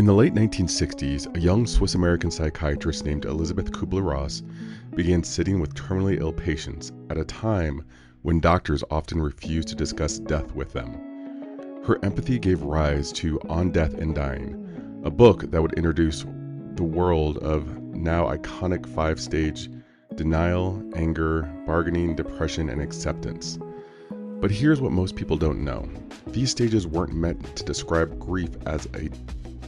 the late 1960s, a young Swiss-American psychiatrist named Elisabeth Kubler-Ross began sitting with terminally ill patients at a time when doctors often refused to discuss death with them. Her empathy gave rise to On Death and Dying, a book that would introduce the world of now iconic 5-stage denial, anger, bargaining, depression, and acceptance. But here's what most people don't know. These stages weren't meant to describe grief as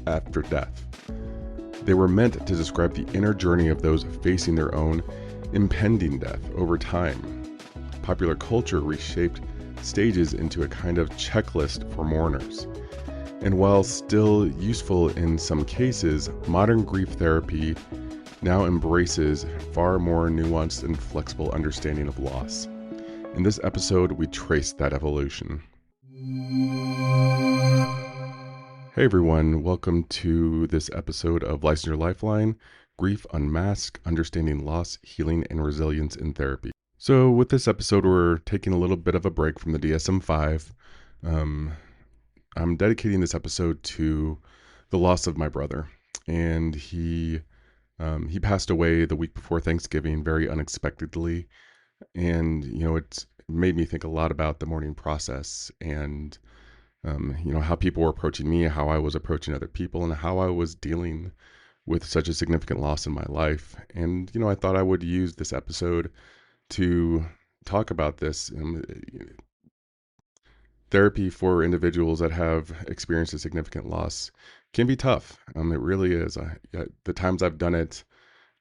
after death. They were meant to describe the inner journey of those facing their own impending death over time. Popular culture reshaped stages into a kind of checklist for mourners. And while still useful in some cases, modern grief therapy now embraces far more nuanced and flexible understanding of loss. In this episode, we trace that evolution. Hey everyone, welcome to this episode of Licensure Lifeline, Grief Unmasked, Understanding Loss, Healing, and Resilience in Therapy. So with this episode, we're taking a little bit of a break from the DSM-5. I'm dedicating this episode to the loss of my brother, and he passed away the week before Thanksgiving very unexpectedly. And, it made me think a lot about the mourning process and, how people were approaching me, how I was approaching other people, and how I was dealing with such a significant loss in my life. And, I thought I would use this episode to talk about this. Therapy for individuals that have experienced a significant loss can be tough. It really is. The times I've done it,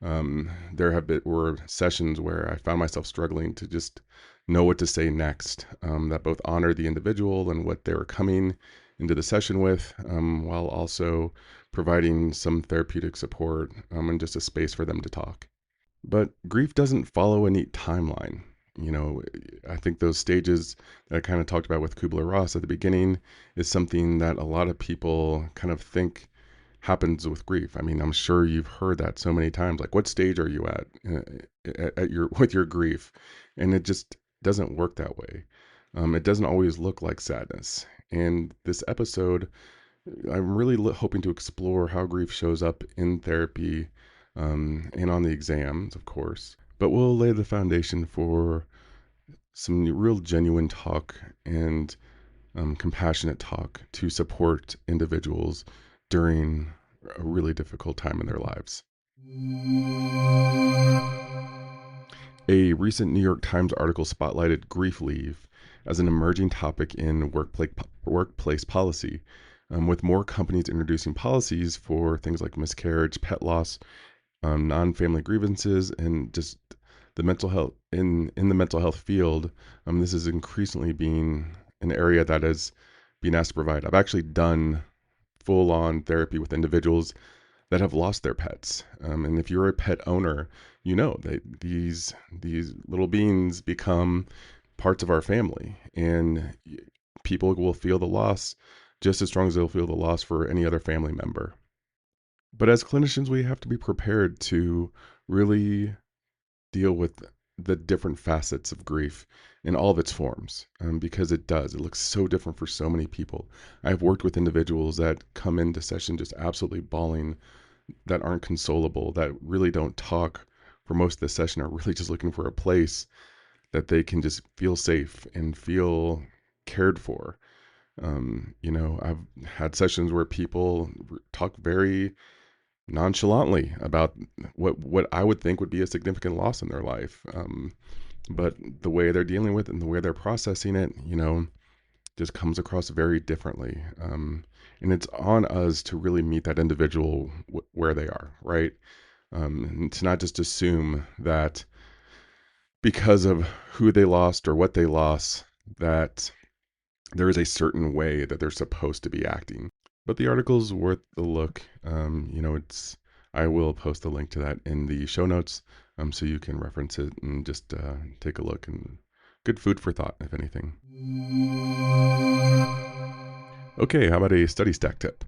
were sessions where I found myself struggling to just know what to say next, that both honor the individual and what they were coming into the session with, while also providing some therapeutic support and just a space for them to talk. But grief doesn't follow a neat timeline. I think those stages that I kind of talked about with Kubler-Ross at the beginning is something that a lot of people kind of think happens with grief. I'm sure you've heard that so many times. Like, what stage are you with your grief? And it just doesn't work that way. It doesn't always look like sadness. And this episode, I'm really hoping to explore how grief shows up in therapy, and on the exams, of course. But we'll lay the foundation for some real genuine talk and compassionate talk to support individuals during a really difficult time in their lives. A recent New York Times article spotlighted grief leave as an emerging topic in workplace policy, with more companies introducing policies for things like miscarriage, pet loss, non-family grievances, and just the mental health in the mental health field. This is increasingly being an area that is being asked to provide. I've actually done full-on therapy with individuals that have lost their pets, and if you're a pet owner, that these little beings become parts of our family, and people will feel the loss just as strong as they'll feel the loss for any other family member. But as clinicians, we have to be prepared to really deal with the different facets of grief in all of its forms, because it looks so different for so many people. I've worked with individuals that come into session just absolutely bawling, that aren't consolable, that really don't talk for most of the session, are really just looking for a place that they can just feel safe and feel cared for. I've had sessions where people talk very nonchalantly about what I would think would be a significant loss in their life. But the way they're dealing with it and the way they're processing it, just comes across very differently. And it's on us to really meet that individual where they are, right? And to not just assume that because of who they lost or what they lost, that there is a certain way that they're supposed to be acting. But the article's worth the look. I will post a link to that in the show notes, so you can reference it and just take a look, and good food for thought, if anything. Okay, how about a study stack tip?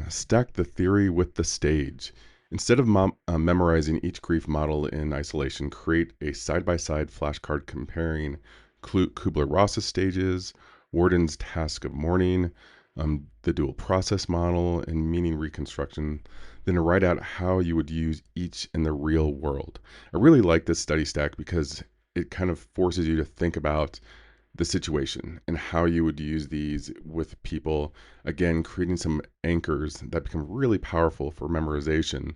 Stack the theory with the stage. Instead of memorizing each grief model in isolation, create a side-by-side flashcard comparing Kubler-Ross's stages, Worden's task of mourning, the dual process model, and meaning reconstruction, then to write out how you would use each in the real world. I really like this study stack because it kind of forces you to think about the situation and how you would use these with people. Again, creating some anchors that become really powerful for memorization.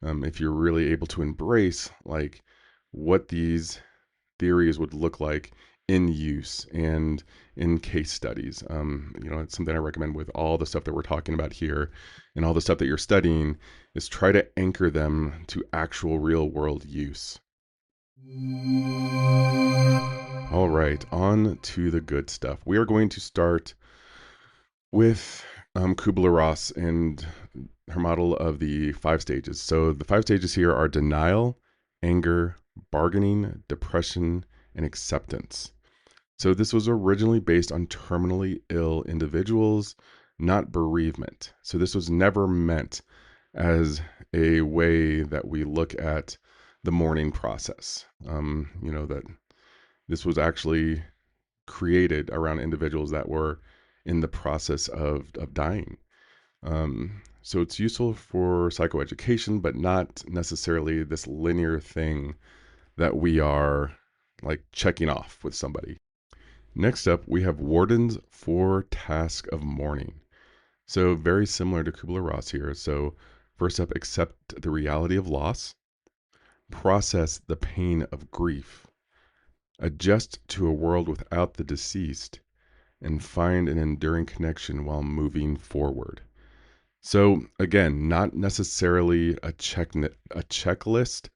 If you're really able to embrace like what these theories would look like in use and in case studies. It's something I recommend with all the stuff that we're talking about here and all the stuff that you're studying is try to anchor them to actual real world use. All right, on to the good stuff. We are going to start with Kubler-Ross and her model of the 5 stages. So the 5 stages here are denial, anger, bargaining, depression, and acceptance. So this was originally based on terminally ill individuals, not bereavement. So this was never meant as a way that we look at the mourning process. That this was actually created around individuals that were in the process of dying. So it's useful for psychoeducation, but not necessarily this linear thing that we are like checking off with somebody. Next up, we have Warden's 4 task of mourning. So very similar to Kubler-Ross here. So first up, accept the reality of loss, process the pain of grief, adjust to a world without the deceased, and find an enduring connection while moving forward. So again, not necessarily a checklist,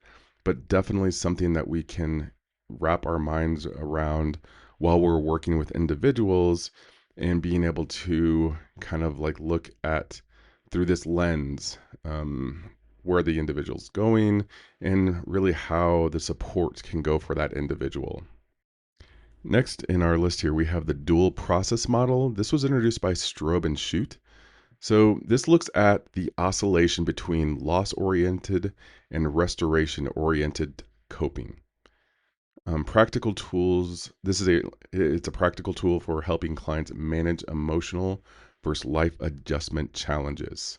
but definitely something that we can wrap our minds around while we're working with individuals and being able to kind of like look at through this lens where the individual's going and really how the support can go for that individual. Next in our list here, we have the dual process model. This was introduced by Strobe and Shute. So this looks at the oscillation between loss-oriented and restoration-oriented coping. Practical tools. It's a practical tool for helping clients manage emotional versus life adjustment challenges.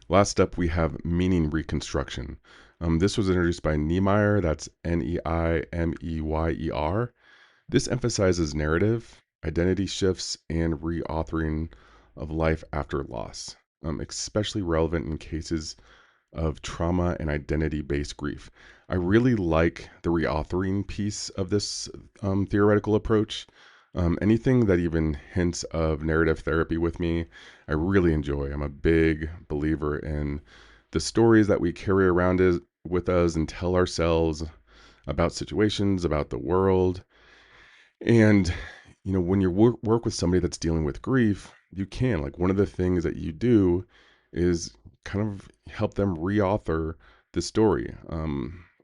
Last up, we have meaning reconstruction. This was introduced by Niemeyer. That's Neimeyer. This emphasizes narrative, identity shifts, and reauthoring of life after loss, especially relevant in cases of trauma and identity based grief. I really like the reauthoring piece of this theoretical approach. Anything that even hints of narrative therapy with me, I really enjoy. I'm a big believer in the stories that we carry around with us and tell ourselves about situations, about the world. And, when you work with somebody that's dealing with grief, you can, like, one of the things that you do is kind of help them reauthor the story.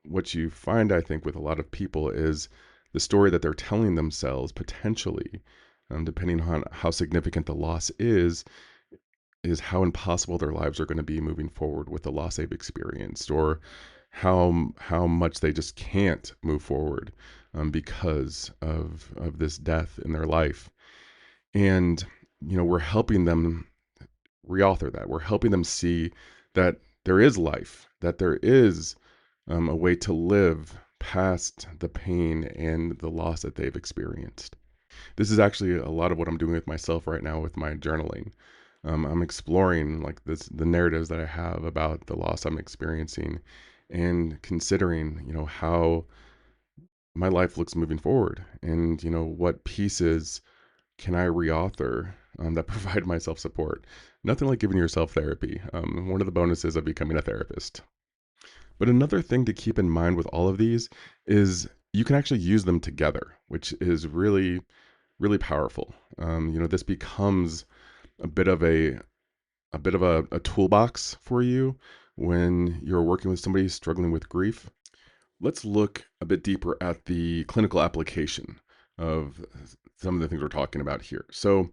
What you find, I think, with a lot of people is the story that they're telling themselves potentially, depending on how significant the loss is how impossible their lives are going to be moving forward with the loss they've experienced, or how much they just can't move forward because of this death in their life. And we're helping them reauthor that. We're helping them see that there is life, that there is a way to live past the pain and the loss that they've experienced. This is actually a lot of what I'm doing with myself right now with my journaling. I'm exploring like the narratives that I have about the loss I'm experiencing, and considering how my life looks moving forward, and what pieces can I reauthor that provide myself support. Nothing like giving yourself therapy. One of the bonuses of becoming a therapist. But another thing to keep in mind with all of these is you can actually use them together, which is really, really powerful. This becomes a bit of a toolbox for you when you're working with somebody struggling with grief. Let's look a bit deeper at the clinical application of some of the things we're talking about here. So,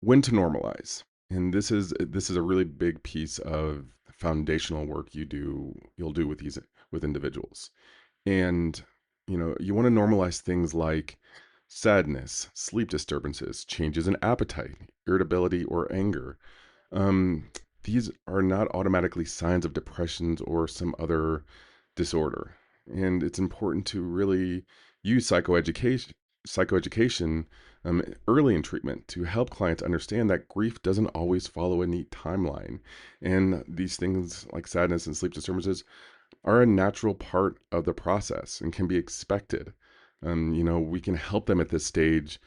when to normalize, and this is a really big piece of foundational work you'll do with individuals. And you want to normalize things like sadness, sleep disturbances, changes in appetite, irritability, or anger. Um, these are not automatically signs of depressions or some other disorder. And it's important to really use psychoeducation early in treatment to help clients understand that grief doesn't always follow a neat timeline. And these things like sadness and sleep disturbances are a natural part of the process and can be expected. We can help them at this stage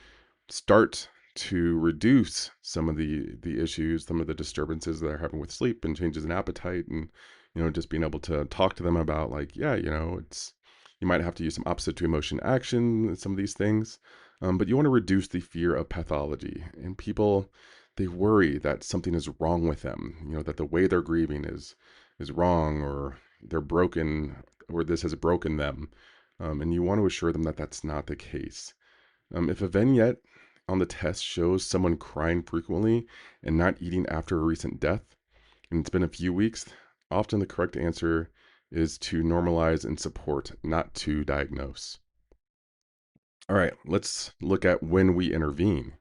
start to reduce some of the issues, some of the disturbances that they're having with sleep and changes in appetite, and just being able to talk to them about like, yeah, it's you might have to use some opposite to emotion action, some of these things, but you want to reduce the fear of pathology. And people, they worry that something is wrong with them, that the way they're grieving is wrong, or they're broken, or this has broken them, and you want to assure them that that's not the case. If a vignette on the test shows someone crying frequently and not eating after a recent death, and it's been a few weeks, often the correct answer is to normalize and support, not to diagnose. All right, let's look at when we intervene.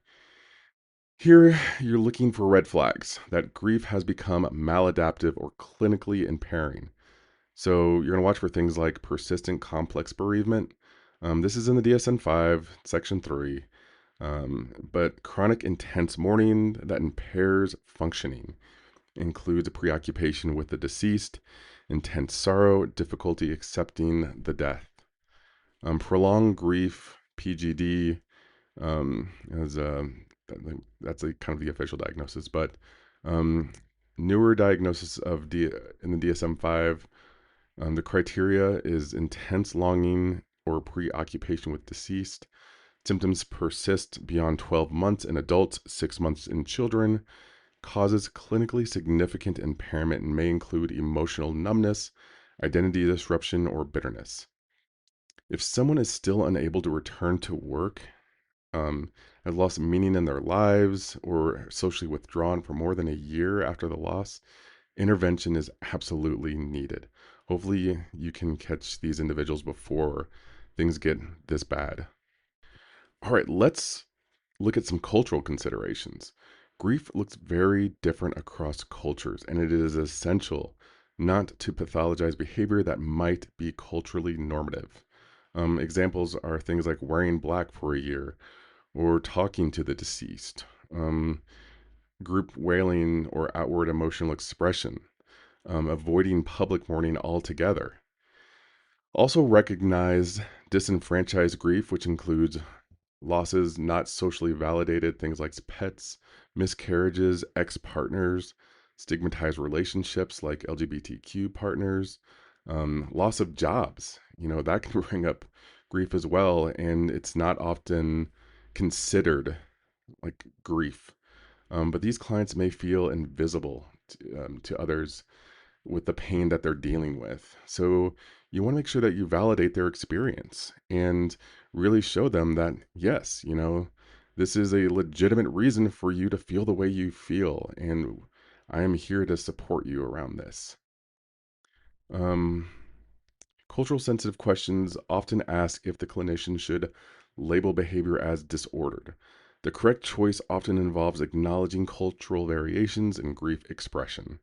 Here, you're looking for red flags that grief has become maladaptive or clinically impairing. So you're going to watch for things like persistent complex bereavement. This is in the DSM-5, section 3. But chronic intense mourning that impairs functioning includes a preoccupation with the deceased, intense sorrow, difficulty accepting the death. Prolonged grief, PGD, is that's a kind of the official diagnosis, but um, newer diagnosis of in the DSM-5, the criteria is intense longing or preoccupation with deceased. Symptoms persist beyond 12 months in adults, 6 months in children, causes clinically significant impairment, and may include emotional numbness, identity disruption, or bitterness. If someone is still unable to return to work, has lost meaning in their lives, or socially withdrawn for more than a year after the loss, intervention is absolutely needed. Hopefully, you can catch these individuals before things get this bad. All right, let's look at some cultural considerations. Grief looks very different across cultures, and it is essential not to pathologize behavior that might be culturally normative. Examples are things like wearing black for a year or talking to the deceased, group wailing or outward emotional expression, avoiding public mourning altogether. Also recognize disenfranchised grief, which includes losses not socially validated, things like pets, miscarriages, ex partners, stigmatized relationships like LGBTQ partners, loss of jobs. That can bring up grief as well. And it's not often considered like grief. But these clients may feel invisible to others with the pain that they're dealing with. So you want to make sure that you validate their experience and really show them that, yes, this is a legitimate reason for you to feel the way you feel. And I am here to support you around this. Um, Cultural sensitive questions often ask if the clinician should label behavior as disordered. The correct choice often involves acknowledging cultural variations in grief expression.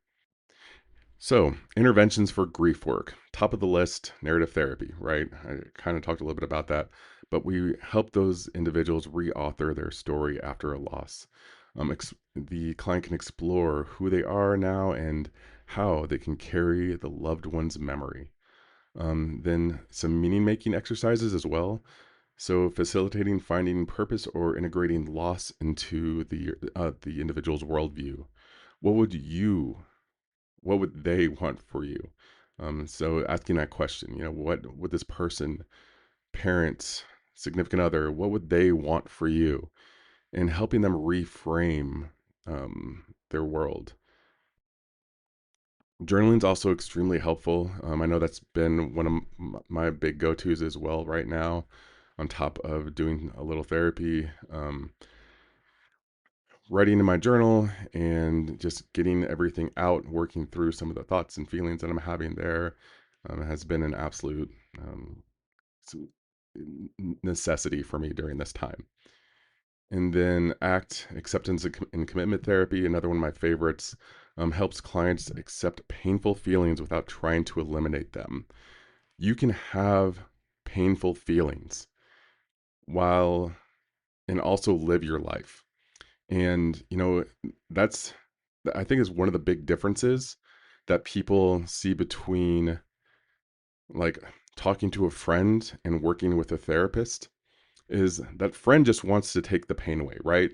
So, interventions for grief work. Top of the list, narrative therapy, right? I kind of talked a little bit about that, but we help those individuals reauthor their story after a loss. The client can explore who they are now and how they can carry the loved one's memory. Then some meaning making exercises as well. So, facilitating finding purpose or integrating loss into the individual's worldview. What would you what would they want for you? So asking that question, what would this person, parents, significant other, what would they want for you? And helping them reframe their world. Journaling is also extremely helpful. I know that's been one of my big go-tos as well right now, on top of doing a little therapy. Writing in my journal and just getting everything out, working through some of the thoughts and feelings that I'm having there, has been an absolute um, necessity for me during this time. And then ACT, acceptance and commitment therapy, another one of my favorites, helps clients accept painful feelings without trying to eliminate them. You can have painful feelings while and also live your life. And, that's, I think, is one of the big differences that people see between like talking to a friend and working with a therapist is that friend just wants to take the pain away, right?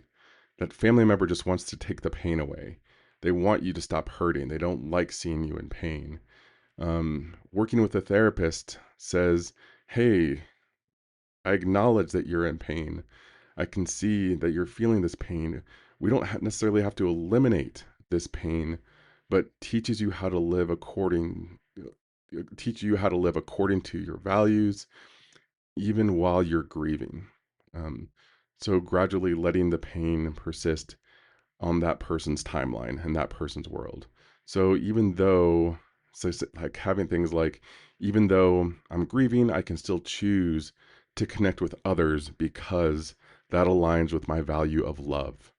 That family member just wants to take the pain away. They want you to stop hurting. They don't like seeing you in pain. Working with a therapist says, hey, I acknowledge that you're in pain. I can see that you're feeling this pain. We don't necessarily have to eliminate this pain, but teaches you how to live teach you how to live according to your values, even while you're grieving. Um, so gradually letting the pain persist on that person's timeline and that person's world. So even though, like having things like, even though I'm grieving, I can still choose to connect with others because that aligns with my value of love.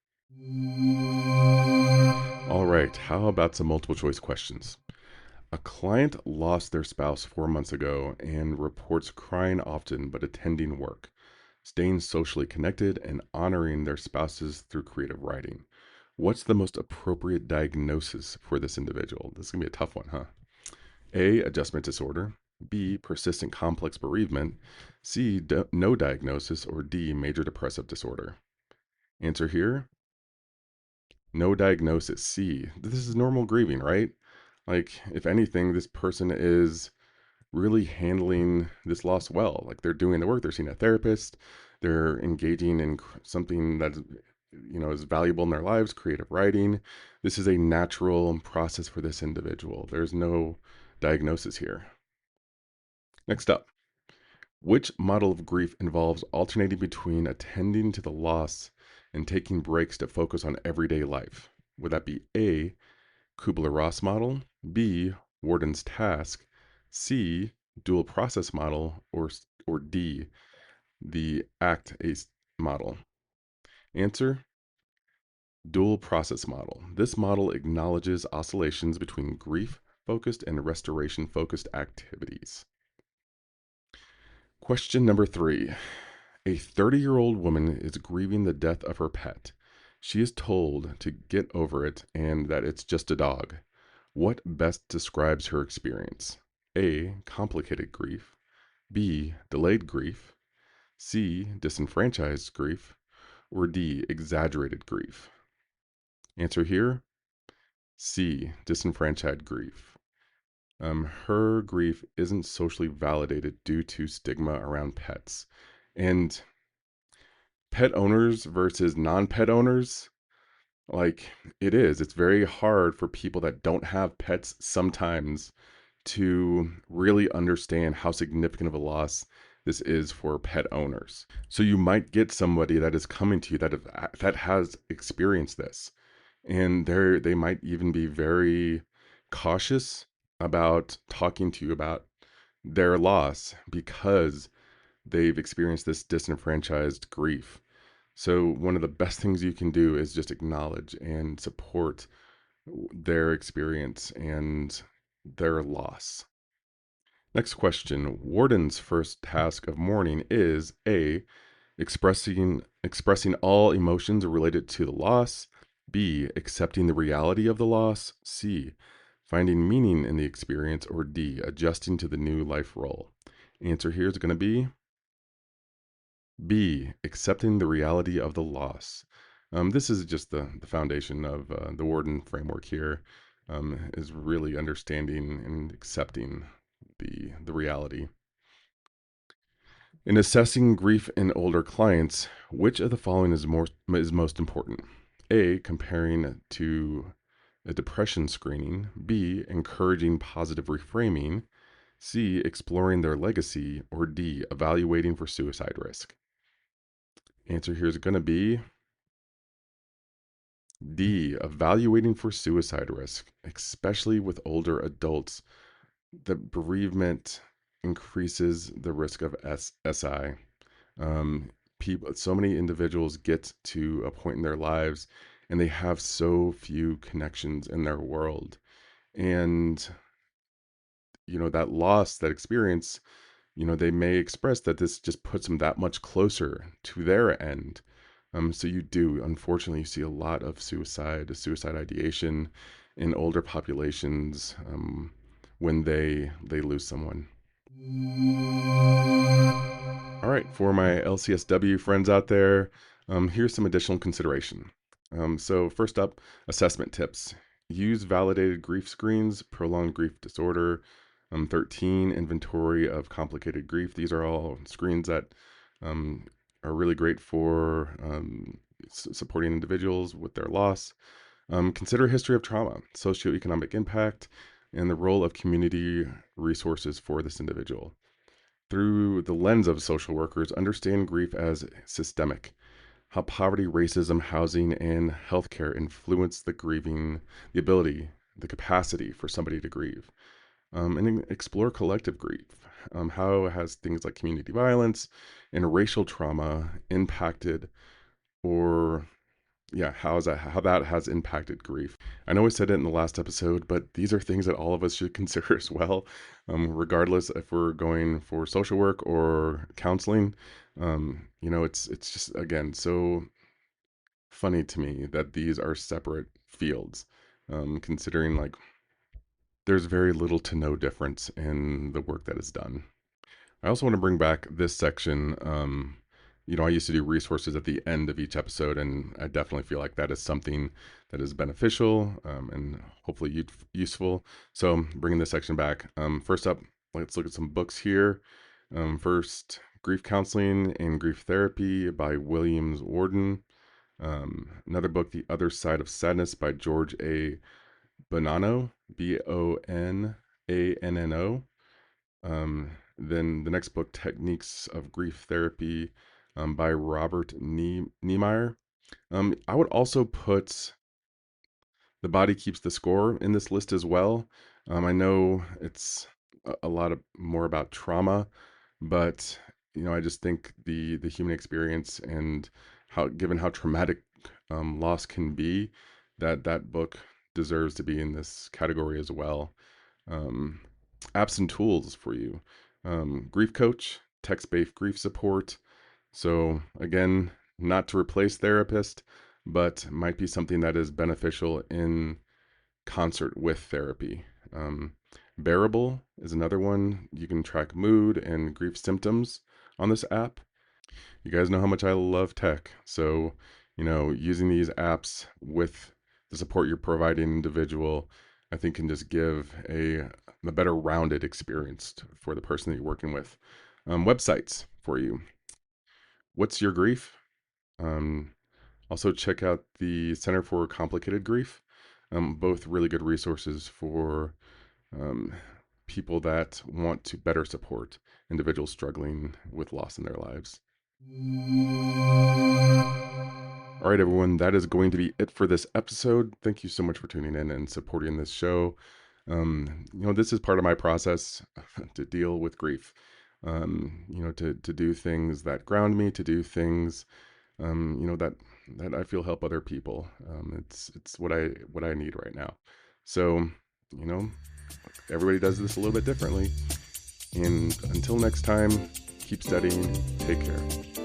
All right, how about some multiple choice questions? A client lost their spouse 4 months ago and reports crying often but attending work, staying socially connected, and honoring their spouses through creative writing. What's the most appropriate diagnosis for this individual? This is going to be a tough one, huh? A, adjustment disorder. B, persistent complex bereavement. C, no diagnosis. Or D, major depressive disorder. Answer here, no diagnosis. C, this is normal grieving, right? Like, if anything, this person is really handling this loss well. Like, they're doing the work, they're seeing a therapist, they're engaging in something that is valuable in their lives, creative writing. This is a natural process for this individual. There's no diagnosis here. Next up, which model of grief involves alternating between attending to the loss and taking breaks to focus on everyday life? Would that be A, Kubler-Ross model, B, Warden's task, C, dual process model, or D, the ACT ACE model? Answer, dual process model. This model acknowledges oscillations between grief focused and restoration focused activities. Question number 3. A 30-year-old woman is grieving the death of her pet. She is told to get over it and that it's just a dog. What best describes her experience? A, complicated grief. B, delayed grief. C, disenfranchised grief. Or D, exaggerated grief? Answer here, C, disenfranchised grief. Her grief isn't socially validated due to stigma around pets. And pet owners versus non-pet owners, like, it's very hard for people that don't have pets sometimes to really understand how significant of a loss this is for pet owners. So you might get somebody that is coming to you that has experienced this, and they might even be very cautious about talking to you about their loss because they've experienced this disenfranchised grief. So one of the best things you can do is just acknowledge and support their experience and their loss. Next question. Warden's first task of mourning is A, expressing all emotions related to the loss. B, accepting the reality of the loss. C, finding meaning in the experience. Or D, adjusting to the new life role. Answer here is going to be B, accepting the reality of the loss. This is just the foundation of the Warden framework here, is really understanding and accepting the reality. In assessing grief in older clients, which of the following is most important? A, comparing to a depression screening. B, encouraging positive reframing. C, exploring their legacy. Or D, evaluating for suicide risk. Answer here is going to be D, evaluating for suicide risk, especially with older adults. The bereavement increases the risk of SI. People, so many individuals get to a point in their lives and they have so few connections in their world. And, that loss, that experience, they may express that this just puts them that much closer to their end. So unfortunately, you see a lot of suicide ideation in older populations when they lose someone. All right, for my LCSW friends out there, here's some additional consideration. So first up, assessment tips. Use validated grief screens, prolonged grief disorder, 13, inventory of complicated grief. These are all screens that um, are really great for supporting individuals with their loss. Consider history of trauma, socioeconomic impact, and the role of community resources for this individual. Through the lens of social workers, understand grief as systemic, how poverty, racism, housing, and healthcare influence the ability, the capacity for somebody to grieve. And explore collective grief. How has things like community violence and racial trauma impacted, or how that has impacted grief. I know I said it in the last episode, but these are things that all of us should consider as well, regardless if we're going for social work or counseling. It's just again so funny to me that these are separate fields, considering like there's very little to no difference in the work that is done. I also want to bring back this section. I used to do resources at the end of each episode, and I definitely feel like that is something that is beneficial and hopefully useful. So, bringing this section back. First up, let's look at some books here. First, Grief Counseling and Grief Therapy by Williams Worden. Another book, The Other Side of Sadness by George A. Bonanno, Bonanno. Then the next book, Techniques of Grief Therapy by Robert Niemeyer. I would also put The Body Keeps the Score in this list as well. I know it's a lot more about trauma, but I just think the human experience and given how traumatic loss can be, that book deserves to be in this category as well. Um, Apps and tools for you. Grief coach, text-based grief support. So again, not to replace therapist, but might be something that is beneficial in concert with therapy. Bearable is another one. You can track mood and grief symptoms on this app. You guys know how much I love tech. So, using these apps with the support you're providing individual, I think can just give a better rounded experience for the person that you're working with. Websites for you. What's Your Grief? Also check out the Center for Complicated Grief. Both really good resources for um, people that want to better support individuals struggling with loss in their lives. All right, everyone, that is going to be it for this episode. Thank you so much for tuning in and supporting this show. This is part of my process to deal with grief. To do things that ground me, to do things, that I feel help other people. It's what I need right now. So, everybody does this a little bit differently. And until next time, keep studying. Take care.